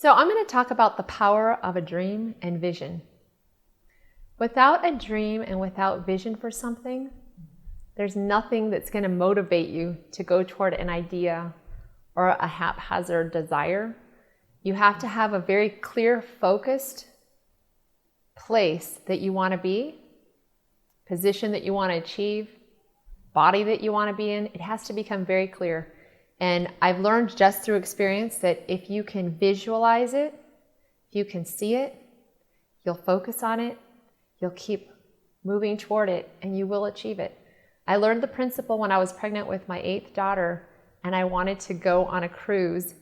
So I'm going to talk about the power of a dream and vision. Without a dream and without vision for something, there's nothing that's going to motivate you to go toward an idea or a haphazard desire. You have to have a very clear, focused place that you want to be, position that you want to achieve, body that you want to be in. It has to become very clear. And I've learned just through experience that if you can visualize it, if you can see it, you'll focus on it, you'll keep moving toward it, and you will achieve it. I learned the principle when I was pregnant with my 8th daughter, and I wanted to go on a cruise,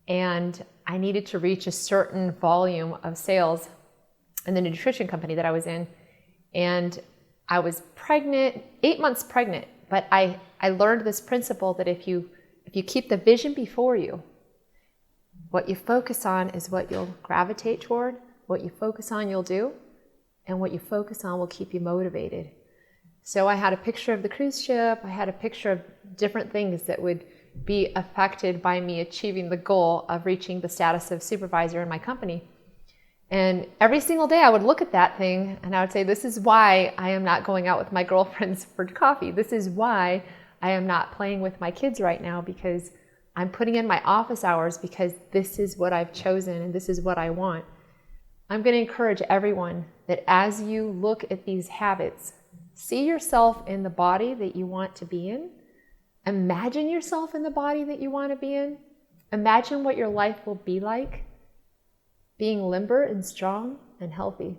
and I needed to reach a certain volume of sales in the nutrition company that I was in. And I was pregnant, 8 months pregnant, but I learned this principle that if you keep the vision before you, what you focus on is what you'll gravitate toward, what you focus on you'll do, and what you focus on will keep you motivated. So I had a picture of the cruise ship, I had a picture of different things that would be affected by me achieving the goal of reaching the status of supervisor in my company. And every single day I would look at that thing and I would say, this is why I am not going out with my girlfriends for coffee. This is why I am not playing with my kids right now, because I'm putting in my office hours because this is what I've chosen and this is what I want. I'm going to encourage everyone that as you look at these habits, see yourself in the body that you want to be in. Imagine yourself in the body that you want to be in. Imagine what your life will be like, being limber and strong and healthy,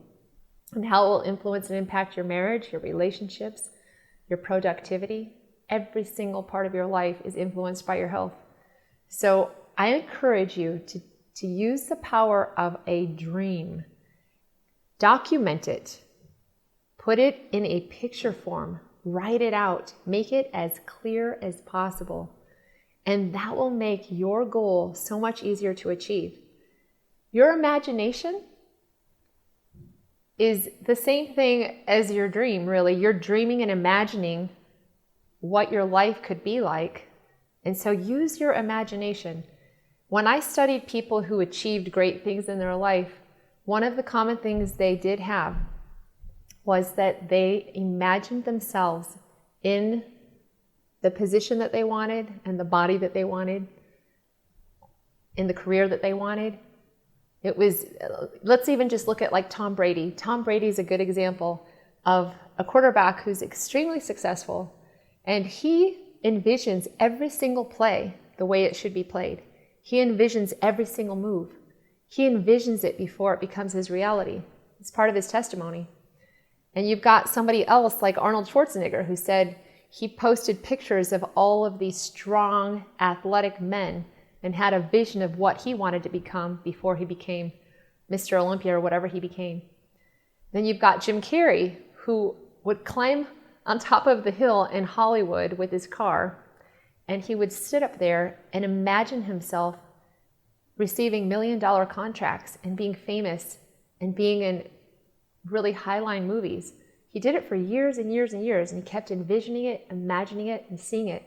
and how it will influence and impact your marriage, your relationships, your productivity. Every single part of your life is influenced by your health. So I encourage you to use the power of a dream. Document it. Put it in a picture form. Write it out. Make it as clear as possible. And that will make your goal so much easier to achieve. Your imagination is the same thing as your dream, really. You're dreaming and imagining what your life could be like. And so use your imagination. When I studied people who achieved great things in their life, one of the common things they did have was that they imagined themselves in the position that they wanted and the body that they wanted, in the career that they wanted. It was, let's even just look at like Tom Brady. Tom Brady is a good example of a quarterback who's extremely successful, and he envisions every single play the way it should be played. He envisions every single move. He envisions it before it becomes his reality. It's part of his testimony. And you've got somebody else like Arnold Schwarzenegger who said he posted pictures of all of these strong, athletic men and had a vision of what he wanted to become before he became Mr. Olympia or whatever he became. Then you've got Jim Carrey, who would climb on top of the hill in Hollywood with his car, and he would sit up there and imagine himself receiving $1 million contracts and being famous and being in really high-line movies. He did it for years and years and years, and he kept envisioning it, imagining it, and seeing it.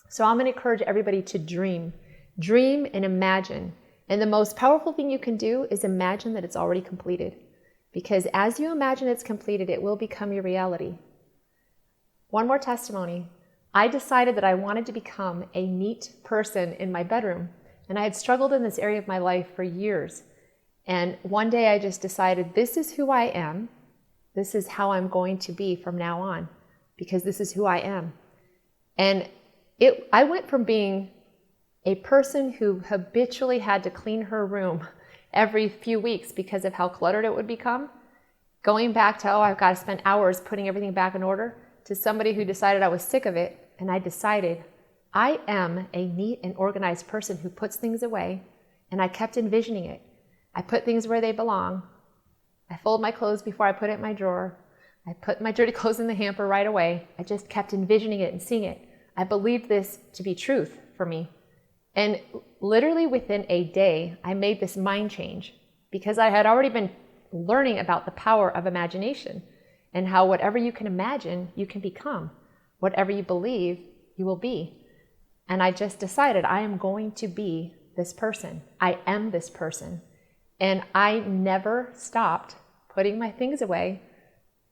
So I'm going to encourage everybody to dream. Dream and imagine. And the most powerful thing you can do is imagine that it's already completed. Because as you imagine it's completed, it will become your reality. One more testimony. I decided that I wanted to become a neat person in my bedroom. And I had struggled in this area of my life for years. And one day I just decided, this is who I am. This is how I'm going to be from now on, because this is who I am. And I went from being a person who habitually had to clean her room every few weeks because of how cluttered it would become, going back to, I've got to spend hours putting everything back in order, to somebody who decided I was sick of it. And I decided, I am a neat and organized person who puts things away, and I kept envisioning it. I put things where they belong. I fold my clothes before I put it in my drawer. I put my dirty clothes in the hamper right away. I just kept envisioning it and seeing it. I believed this to be truth for me. And literally within a day, I made this mind change because I had already been learning about the power of imagination and how whatever you can imagine, you can become. Whatever you believe, you will be. And I just decided I am going to be this person. I am this person. And I never stopped putting my things away,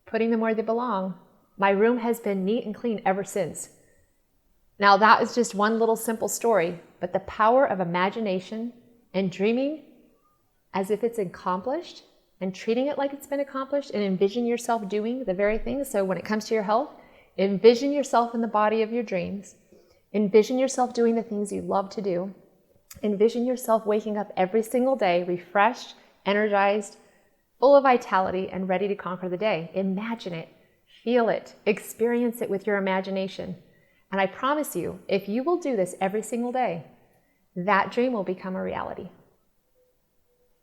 putting them where they belong. My room has been neat and clean ever since. Now that is just one little simple story, but the power of imagination and dreaming as if it's accomplished and treating it like it's been accomplished and envision yourself doing the very thing. So when it comes to your health, envision yourself in the body of your dreams. Envision yourself doing the things you love to do. Envision yourself waking up every single day refreshed, energized, full of vitality, and ready to conquer the day. Imagine it, feel it, experience it with your imagination. And I promise you, if you will do this every single day, that dream will become a reality.